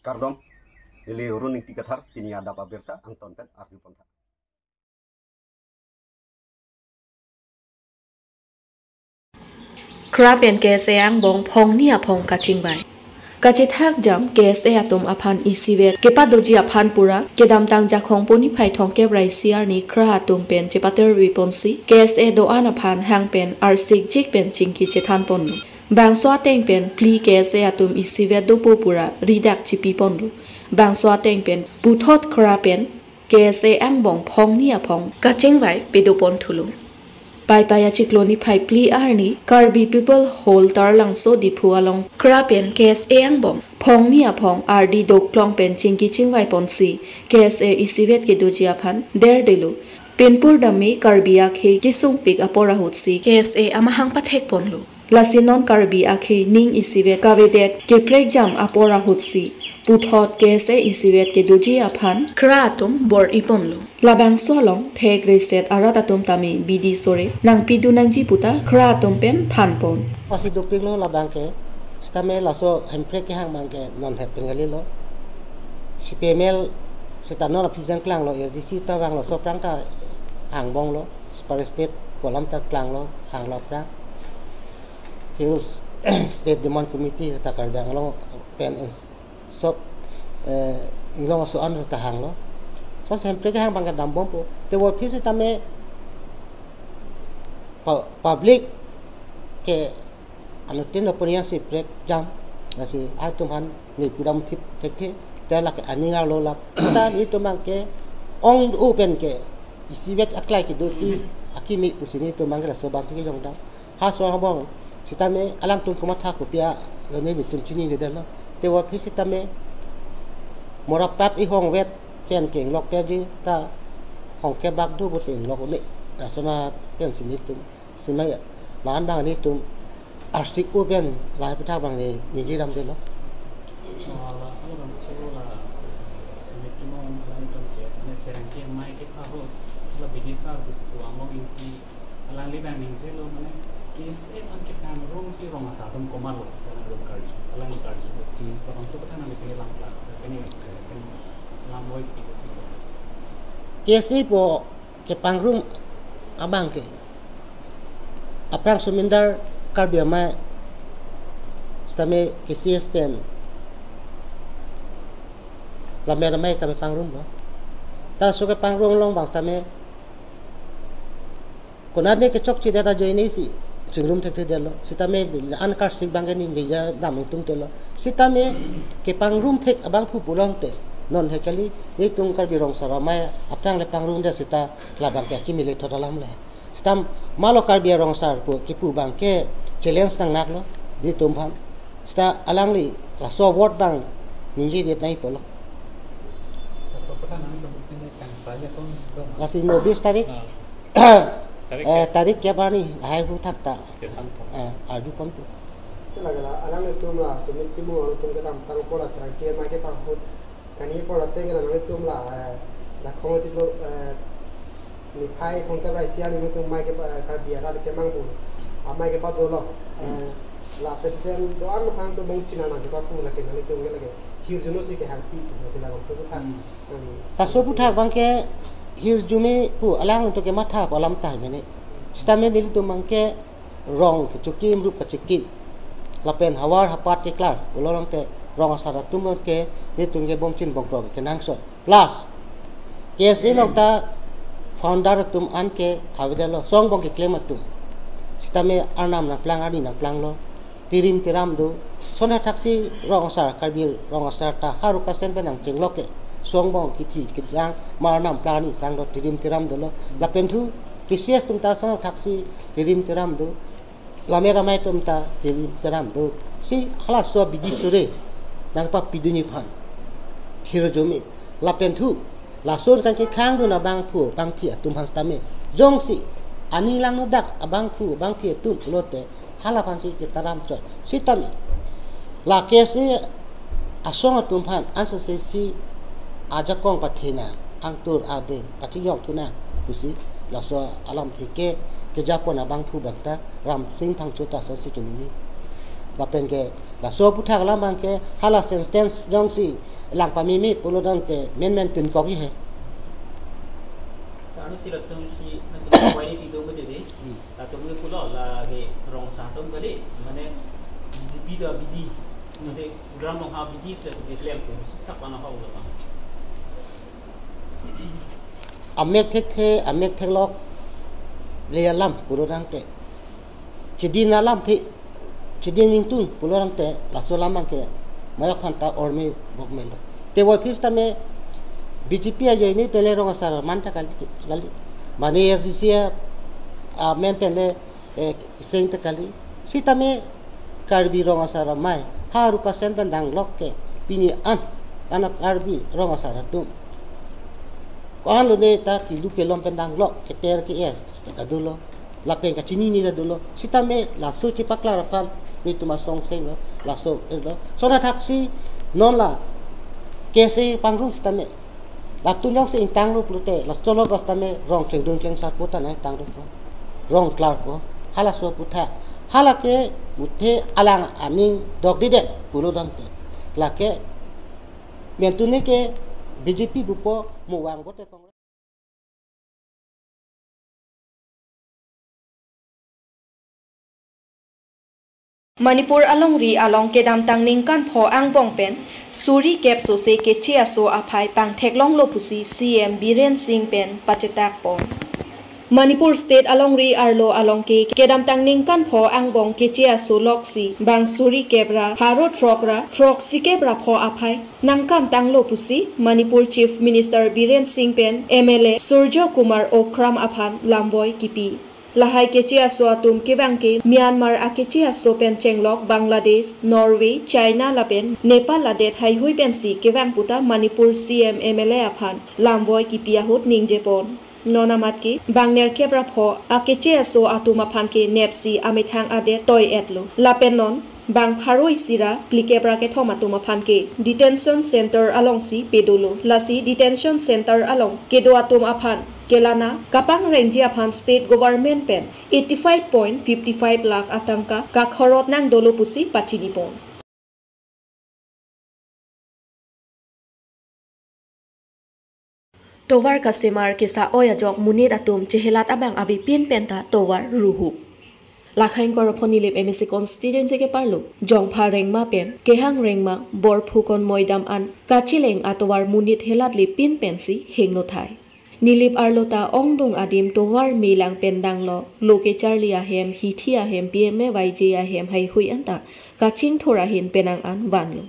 Kardom, ili runing tikathar tini ada pabirta ang tonten arju ponta. Krapen KSA ang bong phong niya phong kaching bay. Kachithak jam KSA atum aphan isivet kepadoji aphan pura kedam tang jakhong poni phai thong ke rai siar ni kra atum pen chepater wiponsi KSA do an aphan hang pen arsik jik pen chingki chethan ponu bang so teng pen pli KSA atum isivet do pura ridak chipi ponu bang so teng pen puthot kra pen KSA ang bong phong niya phong kaching bay pedopon thulung Pai paya cikloni pai pli arni Karbi people whole tarlang so di pualong krapen KSA ang bom phong ni apong RD dok klong pen chingki chingwai ponsi KSA isivet ke doji aphan der delu penpur dami Karbi akhe kisung pik apora hutsi KSA amahang pathek ponlu lasinon Karbi akhe ning isivet kavedet ke plek jam apora hutsi Puthot KSA isivet ke doji aphan kra atum bor iponlu labang solong thek reset arat atum tami bidi sore nang pidu nang jiputa kra atum pen phan pon pasi doping lo labang ke stame laso hempre ke hang mang ke non het pengali lo cpml setano la pisang klang lo SGC ta wang lo so prang ta hang bong lo spar state kolam ta klang lo hang lo prang hills state demand committee ta kar bang lo pen sop inglong so an ta hang lo so sempre ke hang bang dam bom po te wo phisi tame public ke anutin opinion si break jam asi atum han ni pudam thip tekhe te la ke aninga lo la ta ni to mang ke ong open ke isivet aklai ke dosi akimi pusini to mang la so ban si jong da ha so ha bong sitame alam tum ko matha ko pia lo ne ni tum chini de la te wo phisi tame morapat I hong vet pen keng lok pe ji ta hong ke bak du bo teng lok ne ta sona pen sini tum simai lan bang ni tum arsik open lai pata bang ni ni ji dam de lo KSA ang kitang rong si rong sa atom komalo sa rong card alang card parang so patana ni pilang pla kani lamoy isa sila KSA po ke pangrum abang ke aprang sumindar karbiama stame ke CS pen la mera mai tame pangrum bo ta so ke pangrum long bang stame konadne ke chok chi data join si chingrum thek thek delo sitame an kar sik bangani nija dam tung telo sitame ke pangrum thek abang phu pulong te non hekali ni tung kar bi rong sara mai apang le pangrum de sita labang ke kimile thodalam le sitam malo kar bi rong sar pu ki pu bang ke challenge nang nak lo ni tum phan sta alang li la so word bang ninji de tai polo la si no bis tarik tarik क्या बानी है वो थकता आजू कौन तो लगा अलग तुम ला सुमित की मुँह तुम के नाम तारों को लगा के माँ के पास हो कहीं को लगते हैं कि तुम ला जखों चिल्लो निभाए कौन का राइसिया नहीं तुम माँ के कर बिया रात के मांगू अब माँ के पास दो लो ला प्रेसिडेंट दो आन फांग तो बहुत चिना ना जो का कुछ लगे नहीं तुम के लगे हिर जुनों से के हैप्पी जैसे लगा सब था तासो पुठा बंग के hir jume pu alang to ke matha palam tai mene stame dil tu mangke rong ke chukim rup ka chikim lapen hawar hapat ke klar ulorong te rong sara tumon ke ni tungge bomchin bongro ke nang so plus KSA long ta founder tum an ke avedalo song bong ke claim tum stame arnam na plang ani na plang lo tirim tiram do sona taxi rong sara karbil rong sara ta haru ka sen benang chinglok ke song bong ki yang mar nam plani plang do tirim tiram do la pentu kisias tum ta song taxi tirim tiram do la mera mai tum ta tirim tiram do si ala so bidi sure nang pa piduni phan hiro jomi la pentu la so kan ki khang do na bang phu bang phi tum han stame jong si ani lang no dak abang phu bang phi tum lote hala phan si ki taram chot si tami la kesi asong tum phan aso se si aja kong pathina angtur ade pathiyok thuna pusi laso alam thike ke japon abang phu bakta ram sing phang chota so sikini la pen ke la so puthak la mang ke hala sentence jong si lang pa mi pulo dang te men tin ko hi he sa ano sila tong si natin why ni dong jadi tatung ni pulo la ge rong sa tong bali mane BJP da BD nade gram ha BD se de claim ko tak pana ha ulo tang amek thek lok le lam pulo dang te chidin na lam thi chidin ning tun pulo dang te la so lam mang ke mayak phanta ormi bokmen te wa phis ta me BJP ayo ini pele rong asar manta kali mane asisia men pele sing ta kali sita me karbi rong asar mai haru ka sen pendang lok ke pini anak karbi rong asar tum ko an lo ne ta ki lu ke lom pendang lok ke ter ke sta dulo la pen ka chini ni da dulo sita me la so chi pakla rafal ni tuma song seng la so so na taksi non la kese pangrung sita me la tunyong se intang lu plute la solo gostame rong kheng dun kheng sat puta na tang du rong klar ko hala so putha hala ke muthe alang aning dog dide pulo dang te la ke mentune ke BJP bupo muwang bote kong Manipur along ri along kedam tang ningkan pho ang bong pen suri kep so se ke chia so aphai pang theklong lo pusi CM Biren Singh pen pachetak pon Manipur state along ri arlo along ke kedam tang ningkan pho ang bong ke chia so loksi bang suri kebra pharo trok si kebra pho aphai nangkam tang lo pusi Manipur chief minister Biren Singh pen MLA Surjo Kumar Okram aphan lamboy kipi Lahai kechia so atum kebang ke Myanmar akechia so pen chenglok Bangladesh Norway China lapen Nepal lade thai hui pen si kebang puta Manipur CM MLA aphan lamboy kipia hut ningjepon nonamat ki bangner kebra pho akechia so atum aphan ke nepsi amithang ade toy etlo lapen non bang pharoi sira plikebra ke thoma tuma phan ke detention center along si pedolo lasi detention center along kedo atum aphan Kelana kapang renji aphan state government pen 85.55 lakh atangka ka khorot nang dolo pusi pachini pon Towar kasemar kesa oya jok munir atum chehelat abang abi pin penta towar ruhu Lakhain korphoni lep MSC constituency ke parlo jongpha rengma pen kehang rengma borphukon moidam an kachileng atowar munit helat le pin pensi hengno thai Nilip arlota ongdong adim towar milang pendang lo loke charlia hem hithia hem PMA YJ hem hai hui anta kaching thora hin penang an wanlo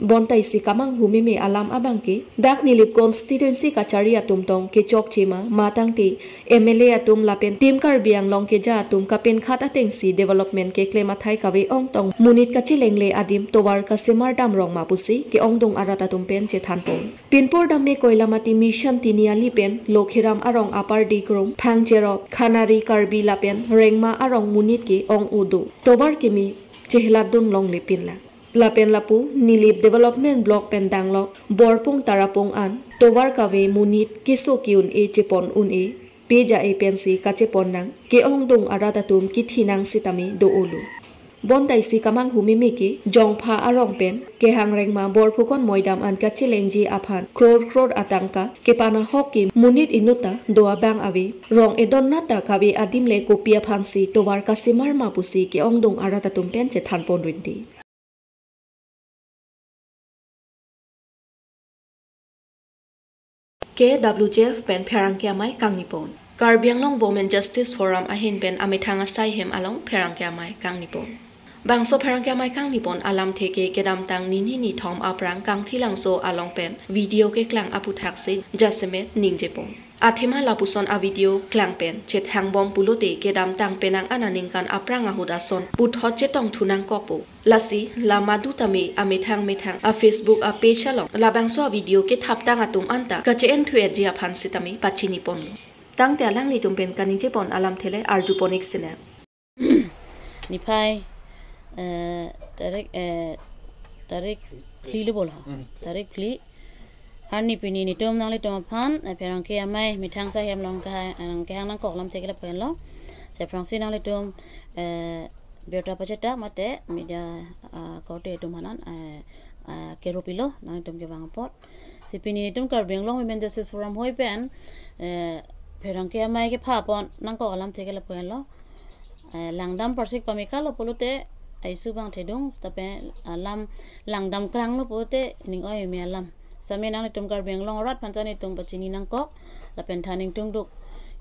Bontai si kamang humime alam abangke dak nilip constituency kacharia tumtong ke chok chima matang ti MLA atum lapen tim kar biang long ke ja atum kapen khata tengsi development ke klema thai kawe ong tong munit kachilengle adim towar ka semar dam rong mapusi ke ong dong arata tumpen che thanpon pinpor dam me koilamati mission tiniali pen lokhiram arong apar dikrom phangchero khanari karbi lapen rengma arong munit ke ong udu towar kimi chehla dun long lepin la Lapen lapu nilip development block pendanglo borpung tarapung an towar kawe munit kiso kiun e chepon un e peja e pensi kachepon nang ke ong dong arata tum kithinang sitami do ulu bontai si kamang humimi ki jongpha arong pen ke hangrengma borphukon moidam an kachilengji aphan kror atangka ke pana hoki munit inuta doa bang awi rong edon nata kawe adimle kopia phansi towar kasimar mapusi ke ong dong arata tum pen che thanpon rinti KWJF pen pherang kya mai kangnipon Karbianglong Women Justice Forum ahin pen amithanga sai hem along pherang kya mai kangnipon Bangso pherang kya mai kangnipon alam theke kedam tang ninhi ni thom aprang kangthilang so along pen video ke klang aputhak se jasemet ningjepon Athema lapuson a video klang pen chet hangbom pulote kedam tang penang ananingkan aprang ahuda son put hot chetong thunang kopo lasi lama dutami amithang a Facebook a page along labangso video ke thaptang atum anta kachen thue jia phansitami pachini pon tang te alang li tumpen kaninje pon alam thele arjuponik sine niphai tarik phli le bol ha tarik phli Hani pini ni tom nang le tom phan perang ke amai mithang sa hem long ka ke hang nang kok lam thek la pen lo se fransi nang le tom Berta paceta mate media korte tum hanan keropilo nang tum ke bangpot sipini tum kar benglong women justice forum hoi pen perang ke mai ke pha pon nang ko alam theke la pen lo langdam persik pamika lo polute aisu bang thedung tape alam langdam krang lo polute ning oi me alam same nang tum kar benglong rat pancani tum pachini nang ko la pen thaning tung duk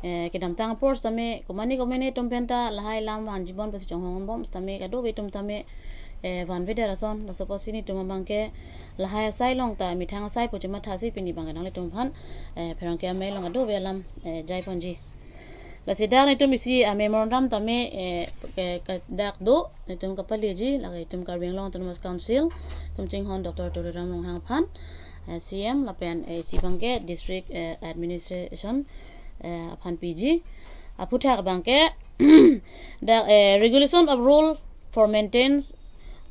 ke dam tang por tame komani tum penta lahai lam wan jibon pasi chong hong bom tame ka do betum tame van veda rason la soposini tum bangke lahai sai long ta mi thang sai pochima thasi pini bang nang le tum phan pherang ke me long do velam jai ponji la sidang ni tum isi memorandum tame ka dak do tum ka paliji la tum kar beng long tum council tum ching hon dr toleram long hang phan cm la pen si bangke district administration upon PG aputhak bangke the regulation of rule for maintenance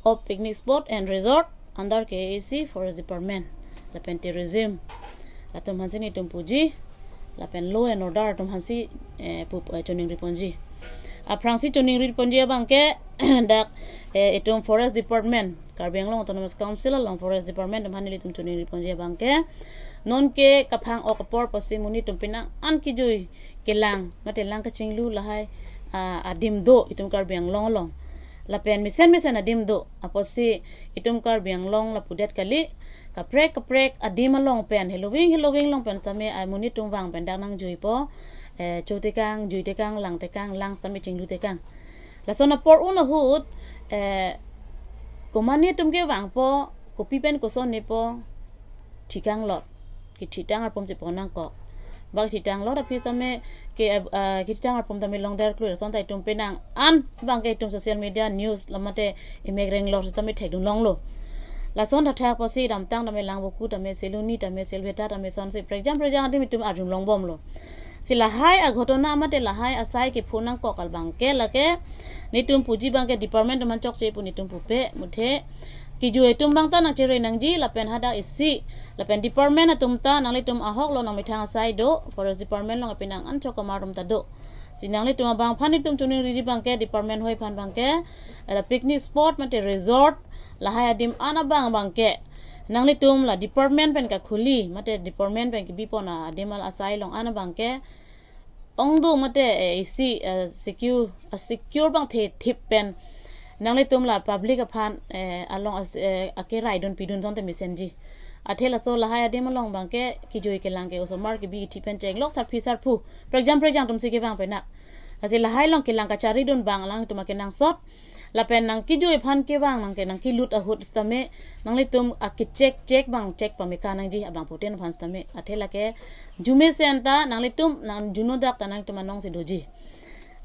of picnic spot and resort under KAC Forest Department la pen tourism la tum hansi ni tum puji la pen law and order tum hansi choning riponji aprangsi choning riponji bangke dak itum Forest Department Karbeng Long Autonomous Council along Forest Department tum hanili tum choning riponji bangke non ke kaphang okapor pasimuni tumpina an kijui kelang mate lang kaching lu lahai adim do itum kar biang long long la pen misen adim do aposi itum kar biang long la pudet kali kaprek adim long pen halloween long pen same amuni tum wang pen danang jui po chotekang jui tekang lang same chinglu tekang la sona por una hut komani tum ke wang po kopi pen koson ne po tikang lot kitang arpom se ponang ko bag kitang lo rapi same ke kitang arpom tame long der klu son tai tum penang an bang ke tum social media news lamate imegreng lo tame thedun long lo la son tha thak posi dam tang tame lang boku tame seluni tame selveta tame son se prejam dim tum arjum long bom lo sila hai a ghotona amate la hai asai ke phonang ko kal bang ke lake nitum puji bang ke department man chok che pu nitum pupe muthe kiju etum bang ta nang chere nang ji la pen hada isi la pen department atum ta nang le tum ahok lo nang mithang sai do forest department long pinang an chok marum ta do sinang le tum bang phani tum tuning riji bang ke department hoi phan bang ke la picnic spot mate resort la hai adim ana bang ke nang le tum la department pen ka khuli mate department pen ki bipona ademal asai long ana bang ke ongdu mate isi secure bang the thip pen nang le tum la public aphan along ake raidon pidun ton te misenji athela so la haya dem long bangke ki joi ke lang ke so mar ke bi thi pen cheng lok sar phisar phu for example tum se ke bang pe na ase la hai long ke lang ka chari don bang lang tum ke nang sot la pen nang ki joi phan ke bang nang ke nang ki lut a hut stame nang le tum aki check bang check pa me ka nang ji abang poten phan stame athela ke jume senta nang le tum nang juno dak ta nang tum nong se doji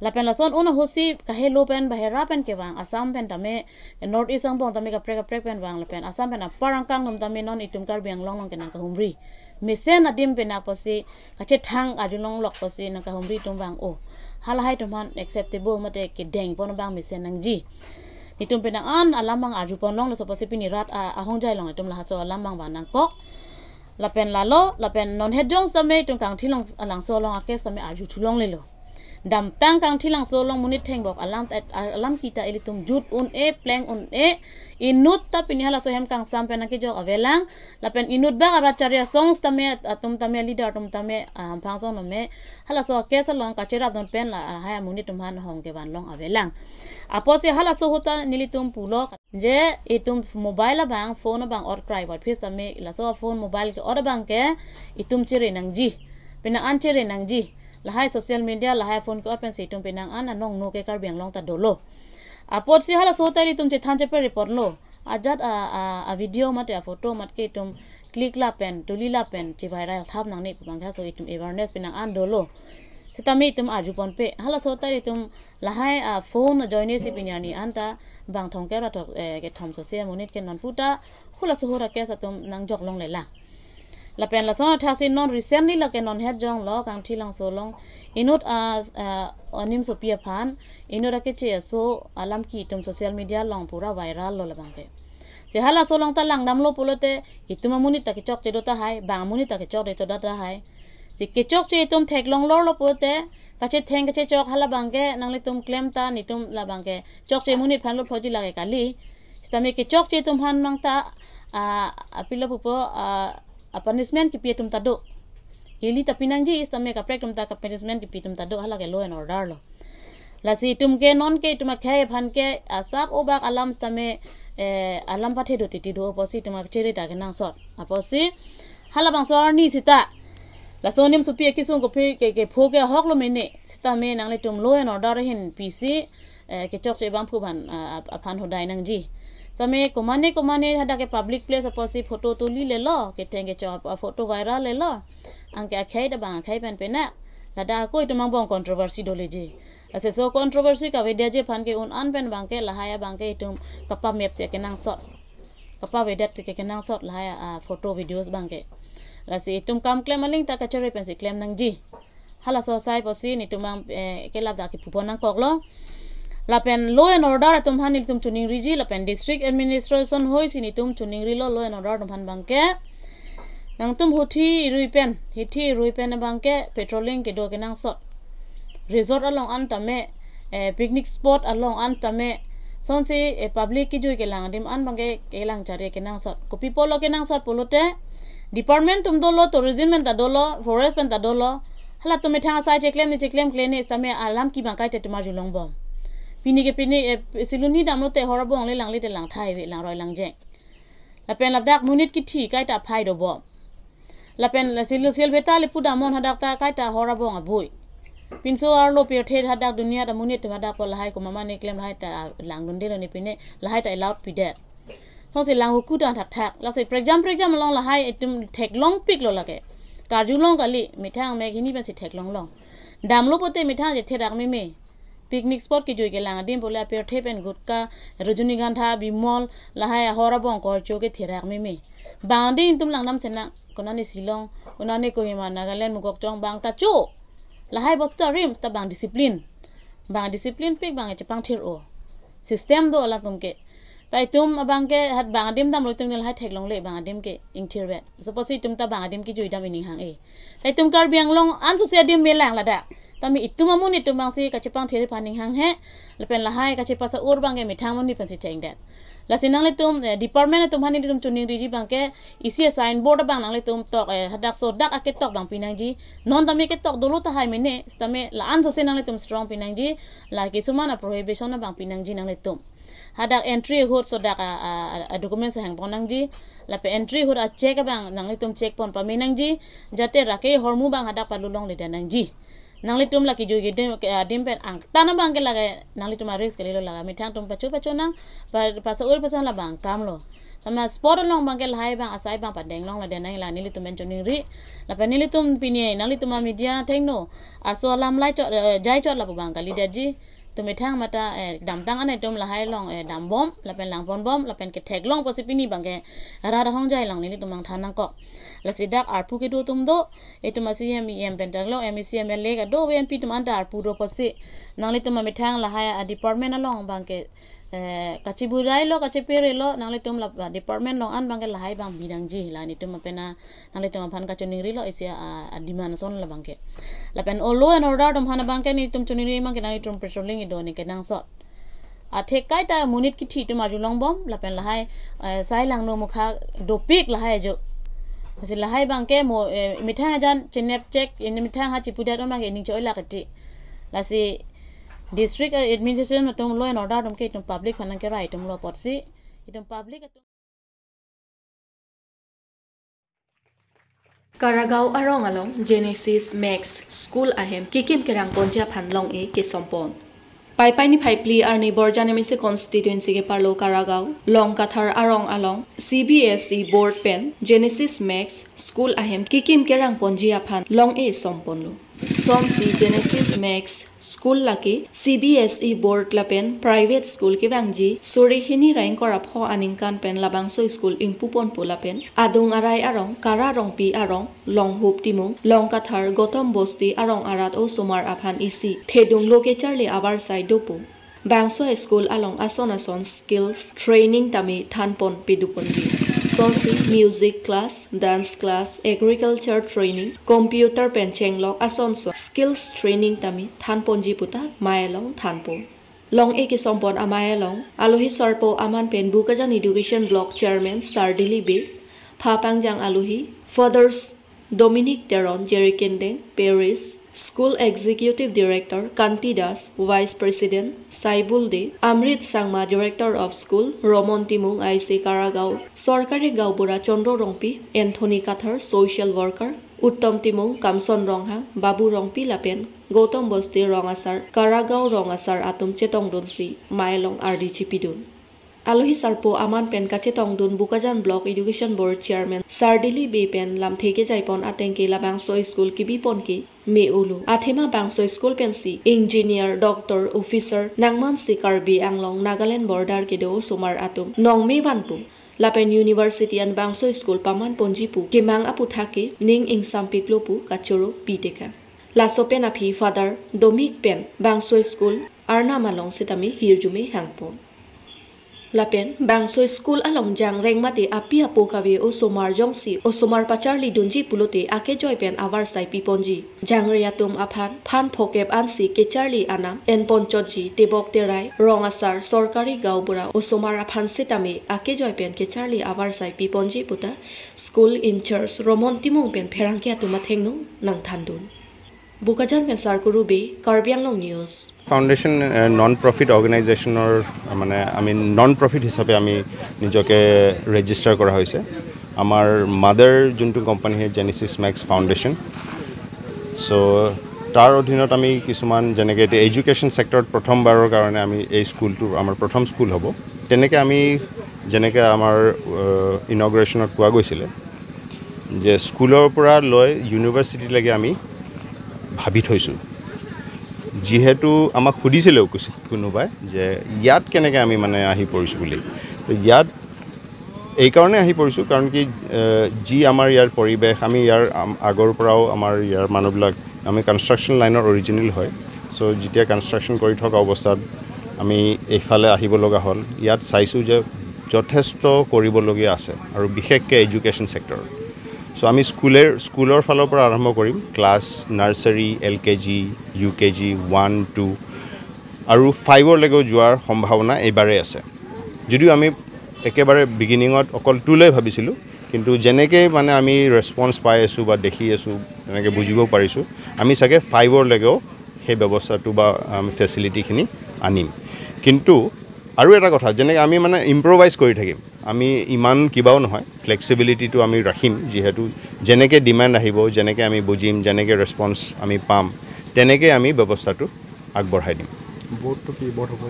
la pen la son una hosi ka hello pen bahera pen ke wang asam pen tame north east ang bong tame ka prek pen wang la pen asam pen parang kang nom tame non itum kar biang long long ke nang ka humri mesen adim pen aposi ka che thang adulong lok posi nang ka humri tum wang o hala hai tum han acceptable mate ke deng pon bang mesen nang ji nitum pen an alamang arupon long lo so posi pini rat a hongjai long itum la ha so alamang ba nang kok la pen non het jong same tum kang thilong alang so long ake same arju thulong le lo dam tang kang thilang so long munit theng bok alam kita elitum jut un e pleng un e inut ta pinhala so hem kang sam pen ke jo avelang la pen inut ba ara charia songs tame atum tame leader tum tame phang song no me hala so ke sa long ka chera don pen la ha munit tum han hong ke ban long avelang apose hala so hota nilitum pulo je itum mobile bang phone bang or cry wat phis tame la so phone mobile ke or bang ke itum chire nang ji pena an chire nang ji lahai social media lahai phone ko open situm penang an anong no ke kar biang long ta dolo apot si hala so tari tum che than che per report lo ajat a video mate a photo mat ke tum click la pen tuli la pen che viral thap nang ne bang kha so itum awareness penang an dolo sitami tum arju pon pe hala so tari tum lahai a phone join si pinyani anta bang thong ke ra to ke thom social monit ke non puta khula so hora ke sa tum nang jok long le la la pen la so tha sin non recently la ke non het jong lo kang thilang so long inut as anim so pia phan inura ke che so alam ki tum social media long pura viral lo la bang ke se hala so long ta lang nam lo polote ituma muni ta ke chok che do ta hai bang muni ta ke chok de to da hai se ke chok che tum thek long lo polote กะเชแทงกะเชจอกฮัลบังเกนังเลตุมเคลมตานิตุมลาบังเกจอกเจมุนิพันลพอจิลาเกกะลีสตาเมเกจอกเจตุมหันมังตาapila pupo punishment ki pietum tado ili tapinangji istame ka prektum ta ka punishment ki pietum tado hala ke law and order lo la si tum ke non ke tuma khaye phan ke asap obak alam stame alam pathe do titi do posi tuma chere ta ke nang sot aposi hala bang sor ni sita la sonim supi kisung ko phe ke phoke hok lo mene stame nang le tum law and order hin pc ke chok che bang phu ban aphan hodai nang ji same komane hada ke public place aposi photo tuli le lo ke tenge cho photo viral le lo angke akhai da bang khai pen pe na lada koi tumang bong controversy do le ji ase so controversy ka vedia je phan ke un an pen bang ke lahaya bang ke tum kapa map se ke nang sot kapa vedat ke nang sot lahaya photo videos bang ke la se tum kam claim aling ta ka chere pen se claim nang ji hala so sai posi ni tumang ke lab da ki pupon nang kok lo lapen law and order tum hanil tum tuning riji lapen district administration hoi sini tum tuning ri law and order tum han bangke nang tum huthi ruipen bangke patrolling ke do ke nang sot resort along an tame picnic spot along an tame sonsi public ki joi ke lang dim an bangke ke lang chare ke nang sot ko people lo ke nang sot polote department tum do lo tourism and do lo forest pen do lo hala tum thang sai che claim ni same alam ki bangkai te tumar julong bom pini siluni damlo te horabong le lang le te lang thai we lang roi lang je la pen labdak munit ki thi kai ta phai do bo la pen la silu sel beta le pu damon hadak ta kai ta horabong abui pinso arlo pe the hadak dunia da munit te hadak pol hai ko mama ne klem hai ta lang dun de ni pine la hai ta allowed pi det so se lang ku ta thak la se for example long la hai etum thek long pik lo la ke karju long kali mithang me khini ben si thek long damlo pote mithang je the dak me picnic spot ki joi ke lang dim bola per thepen gutka rajunigandha bimol lahaya horabong kor choke thirak me bandi tum lang nam sena konani silong konani kohima nagaland mugok chong bang ta chu lahai bosta rim ta bang discipline pik bang chapang thir o system do ala tum ke tai tum abang ke hat bang dim dam loitung nel hai thek long le bang dim ke ing thir bet suppose tum ta bang dim ki joi dam ining hang e tai tum kar biang long an su se dim me lang la da tami ituma muni tumang si ka chepang theri paning hang he lepen lahai ka chepasa ur bang ge mithang muni pansi theng dat la sinang le tum department tum hani tum tuning riji bang ke isi sign board bang nang le tum tok hadak so dak aket tok bang pinang ji non tami ke tok dulu ta hai mene stame la an so sinang le tum strong pinang ji la ki sumana prohibition na bang pinang ji nang le tum hadak entry hot so dak documents hang bonang ji la pe entry hot a check bang nang le tum check pon pa minang ji jate rake hormu bang hadak palulong le danang ji nang litum la ki jogi dim pen ang tanam bang ke laga nang litum risk ke lo laga mithang tum pacho nang pa sa ul pasan la bang kam lo sama sport long bang ke lai bang asai bang padeng long la denai la ni litum ben choning ri la pa ni litum pini nang litum media thengno aso lam lai cho jai cho la bang kali daji to mithang mata dam tang anai tum la hai long dam bom la pen lang pon bom la pen ke thek long posipini bang ke ra da hong jai lang ni litum bang thanang ko la sidak arpu ke do tum do etum asiem pen tang long mcm le ga do wen pi tum anda arpu do posi nang litum mithang la hai department along bang ke kachiburai lo kachipere lo nang litum la department long an bang ke la hai bang bidang ji la ni tum pena nang litum phan ka choning ri lo isia diman son la bang ke la pen olo and order tum hana bang ke ni tum choning ri mang ke nang tum patrolling do ni ke nang sot a thek kai ta munit ki thi tum aju long bom la pen la hai sai lang no mukha do pik la hai jo ase la hai bang ke mo mithang jan chenep check in mithang ha chipuda don bang ke ning choi la ka ti la si district administration tum law and order tum ke tum public phanan ke right tum lo pot si tum public Karagao arong along Genesis Max School ahem kikim kerang ponja phanlong e ke sompon pai pai ni phai pli arni borjane mise constituency ke parlo Karagao long kathar arong along CBSE board pen Genesis Max School ahem kikim kerang ponjia phan long e sompon lo som si Genesis Max School laki CBSE board lapen private school ki bangji sori hini rain kora pho aningkan pen labang so school ingpupon pulapen adung arai arong kara rong pi arong long hup timung long kathar gotom bosti arong arat o somar aphan isi thedung loke charle abar side dopu bangso school along ason skills training tami thanpon piduponji sosi music class dance class agriculture training computer pen chenglok asonso skills training tami thanponji puta maelong thanpo long eki sompon amaelong alohi sarpo aman pen bukajan education block chairman sardili be phapangjang alohi fathers Dominic Teron Jerikendeng Paris School Executive Director Kanti Das Vice President Saibul De Amrit Sangma Director of School Romon Timung IC Karagao Sorkari Gaubura Chondro Rongpi Anthony Kathar Social Worker Uttom Timung Kamson Ronghang Babu Rongpi Lapen Gautam Bosti Rongasar Karagao Rongasar Atum Chetong Donsi Mailong RDG Pidun Alohi Sarpo Aman Pen Kachetong Dun Bukajan Block Education Board Chairman Sardili Be Pen Lam Theke Jaipon Atenke La Bangso School Kibi Ponki Me Ulu Athema Bangso School Pensi Engineer Doctor Officer Nangman Sikar Be Anglong Nagaland Border Kedo Sumar Atum Nong Me Wanpu Lapen University and Bangso School Paman Ponjipu Kimang Aputhake Ning Ing Sampiklopu Kachoro Piteka Laso Pen Api Father Domik Pen Bangso School Arna Malong Sitami Hirjume Hangpon Lapen Bangso School along jang rengmate api apokawe o somar jongsi o somar pacharli dunji pulote ake joypen avar sai piponji jangriatum aphan phan phokep ansi kecharli anam en ponchoji tebok terai rongasar sorkari gaubura o somar aphan sitame ake joypen kecharli avar sai piponji puta school in charge romon timung pen pherangke atuma thengnu nang thandun Bukajan pen sarkuru be Karbianglong News foundation non profit অৰ্গেনাইজেশ্যনৰ মানে আমি non profit হিচাপে আমি নিজকে register কৰা হৈছে আমাৰ mother যোনটো কোম্পানী হয় জেনেচিছ মেক্স ফাউণ্ডেশ্যন চ' তাৰ অধীনত আমি কিছুমান যেনেকৈ এতিয়া এডুকেশ্যন ছেক্টৰত প্ৰথমবাৰৰ কাৰণে আমি এই স্কুলটো আমাৰ প্ৰথম স্কুল হ'ব তেনেকৈ আমি যেনেকৈ আমাৰ ইনগ্ৰেশ্যনত কোৱা গৈছিলে যে স্কুলৰ পৰা লৈ ইউনিভাৰ্চিটিলৈকে আমি ভাবি থৈছোঁ যিহেতু আমাক সুধিছিলে কোনোবাই যে ইয়াত কেনেকৈ আমি মানে আহি পৰিছোঁ বুলি তো ইয়াত এইকাৰণে আহি পৰিছোঁ কাৰণ কি যি আমাৰ ইয়াৰ পৰিৱেশ আমি ইয়াৰ আগৰ পৰাও আমাৰ ইয়াৰ মানুহবিলাক আমি কনষ্ট্ৰাকশ্যন লাইনৰ অৰিজিনেল হয় চ' যেতিয়া কনষ্ট্ৰাকশ্যন কৰি থকা অৱস্থাত আমি এইফালে আহিব লগা হ'ল ইয়াত চাইছোঁ যে যথেষ্ট কৰিবলগীয়া আছে আৰু বিশেষকৈ এডুকেশ্যন ছেক্টৰ চ' আমি স্কুলৰ ফালৰ পৰা আৰম্ভ কৰিম ক্লাছ নাৰ্চাৰী LKG UKG 1 2 আৰু 5লৈকেও যোৱাৰ সম্ভাৱনা এইবাৰেই আছে যদিও আমি একেবাৰে বিগিনিঙত অকল 2লৈ ভাবিছিলোঁ কিন্তু যেনেকৈ মানে আমি ৰেছপন্স পাই আছোঁ বা দেখি আছোঁ তেনেকৈ বুজিব পাৰিছোঁ আমি চাগে 5লৈকেও সেই ব্যৱস্থাটো বা ফেচিলিটিখিনি আনিম কিন্তু আৰু এটা কথা যেনেকৈ আমি মানে ইম্প্ৰভাইজ কৰি থাকিম আমি ইমান কিবাও নহয় ফ্লেক্সিবিলিটিটো আমি ৰাখিম যিহেতু যেনেকৈ ডিমাণ্ড আহিব যেনেকৈ আমি বুজিম যেনেকৈ ৰেছপন্স আমি পাম তেনেকৈ আমি ব্যৱস্থাটো আগবঢ়াই দিম বোৰ্ডটো কি বোৰ্ড হ'ব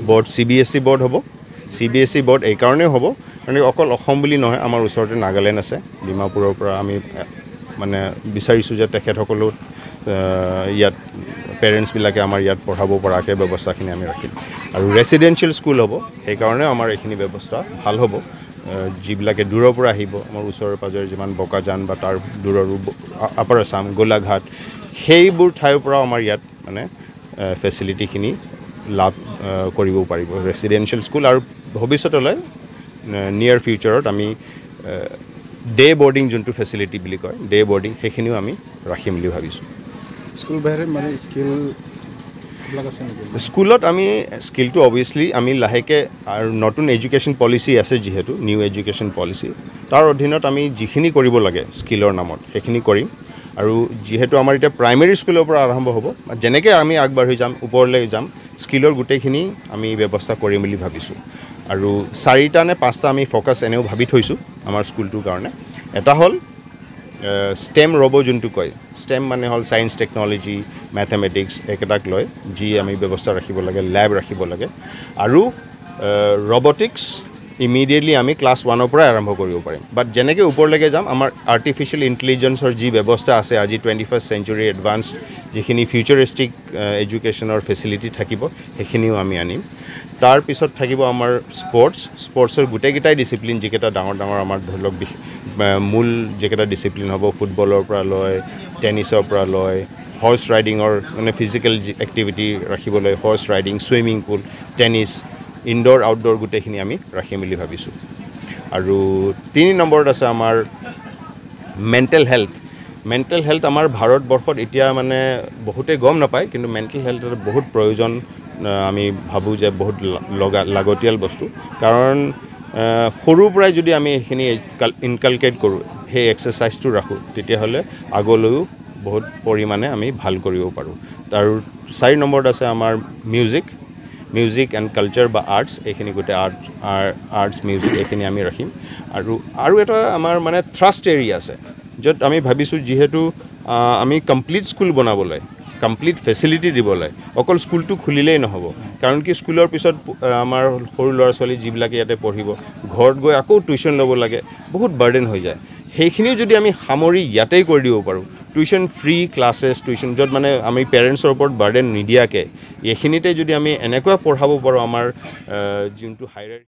বোৰ্ড CBSE বোৰ্ড হ'ব CBSE বোৰ্ড এই কাৰণেই হ'ব কাৰণ অকল অসম বুলি নহয় আমাৰ ওচৰতে নাগালেণ্ড আছে ডিমাপুৰৰ পৰা আমি মানে বিচাৰিছোঁ যে তেখেতসকলেও ইয়াত পেৰেণ্টছবিলাকে আমাৰ ইয়াত পঢ়াব পৰাকৈ ব্যৱস্থাখিনি আমি ৰাখিম আৰু ৰেচিডেঞ্চিয়েল স্কুল হ'ব সেইকাৰণে আমাৰ এইখিনি ব্যৱস্থা ভাল হ'ব যিবিলাকে দূৰৰ পৰা আহিব আমাৰ ওচৰে পাজৰে যিমান বকাজান বা তাৰ দূৰৰো আপাৰ আছাম গোলাঘাট সেইবোৰ ঠাইৰ পৰাও আমাৰ ইয়াত মানে ফেচিলিটিখিনি লাভ কৰিব পাৰিব ৰেচিডেঞ্চিয়েল স্কুল আৰু ভৱিষ্যতলৈ নিয়াৰ ফিউচাৰত আমি ডে বৰ্ডিং যোনটো ফেচিলিটি বুলি কয় ডে বৰ্ডিং সেইখিনিও আমি ৰাখিম বুলি ভাবিছোঁ স্কুল বাহিৰে মানে স্কুলত আমি স্কিলটো অবভিয়াছলি আমি লাহেকৈ আৰু নতুন এডুকেশ্যন পলিচি আছে যিহেতু নিউ এডুকেশ্যন পলিচি তাৰ অধীনত আমি যিখিনি কৰিব লাগে স্কিলৰ নামত সেইখিনি কৰিম আৰু যিহেতু আমাৰ এতিয়া প্ৰাইমেৰী স্কুলৰ পৰা আৰম্ভ হ'ব যেনেকৈ আমি আগবাঢ়ি যাম ওপৰলৈ যাম স্কিলৰ গোটেইখিনি আমি ব্যৱস্থা কৰিম বুলি ভাবিছোঁ আৰু 4টা নে 5টা আমি ফ'কাছ এনেও ভাবি থৈছোঁ আমাৰ স্কুলটোৰ কাৰণে এটা হ'ল STEM ৰ'ব যোনটো কয় STEM মানে হ'ল ছায়েন্স টেকন'লজি মেথমেটিক্স একেটাক লৈ যি আমি ব্যৱস্থা ৰাখিব লাগে লেব ৰাখিব লাগে আৰু ৰবটিক্স ইমিডিয়েটলি আমি ক্লাছ 1ৰ পৰাই আৰম্ভ কৰিব পাৰিম বাট যেনেকৈ ওপৰলৈকে যাম আমাৰ আৰ্টিফিচিয়েল ইণ্টেলিজেন্সৰ যি ব্যৱস্থা আছে আজি 21st চেঞ্চুৰী এডভান্স যিখিনি ফিউচাৰিষ্টিক এডুকেশ্যনৰ ফেচিলিটি থাকিব সেইখিনিও আমি আনিম তাৰ পিছত থাকিব আমাৰ স্পৰ্টছৰ গোটেইকেইটাই ডিচিপ্লিন যিকেইটা ডাঙৰ আমাৰ ধৰি লওক মূল যিকেইটা ডিচিপ্লিন হ'ব ফুটবলৰ পৰা লৈ টেনিছৰ পৰা লৈ হৰ্চ ৰাইডিঙৰ মানে ফিজিকেল এক্টিভিটি ৰাখিবলৈ horse riding swimming pool tennis indoor outdoor গোটেইখিনি আমি ৰাখিম বুলি ভাবিছোঁ আৰু 3 নম্বৰত আছে আমাৰ মেণ্টেল হেল্থ আমাৰ ভাৰতবৰ্ষত এতিয়া মানে বহুতে গম নাপায় কিন্তু মেণ্টেল হেল্থৰ বহুত প্ৰয়োজন আমি ভাবোঁ যে বহুত লাগতিয়াল বস্তু কাৰণ সৰুৰ পৰাই যদি আমি এইখিনি ইনকালকেট কৰোঁ সেই এক্সাৰচাইজটো ৰাখোঁ তেতিয়াহ'লে আগলৈও বহুত পৰিমাণে আমি ভাল কৰিব পাৰোঁ আৰু 4 নম্বৰত আছে আমাৰ মিউজিক এণ্ড কালচাৰ বা আৰ্টছ এইখিনি গোটেই আৰ্টছ মিউজিক এইখিনি আমি ৰাখিম আৰু এটা আমাৰ মানে থ্ৰাষ্ট এৰিয়া আছে য'ত আমি ভাবিছোঁ যিহেতু আমি কমপ্লিট স্কুল বনাবলৈ কমপ্লিট ফেচিলিটি দিবলৈ অকল স্কুলটো খুলিলেই নহ'ব কাৰণ কি স্কুলৰ পিছত আমাৰ সৰু ল'ৰা ছোৱালী যিবিলাকে ইয়াতে পঢ়িব ঘৰত গৈ আকৌ টিউশ্যন ল'ব লাগে বহুত বাৰ্ডেন হৈ যায় সেইখিনিও যদি আমি সামৰি ইয়াতেই কৰি দিব পাৰোঁ টিউশ্যন ফ্ৰী ক্লাছেছ টিউশ্যন য'ত মানে আমি পেৰেণ্টছৰ ওপৰত বাৰ্ডেন নিদিয়াকৈ এইখিনিতে যদি আমি এনেকুৱা পঢ়াব পাৰোঁ আমাৰ যোনটো হায়াৰ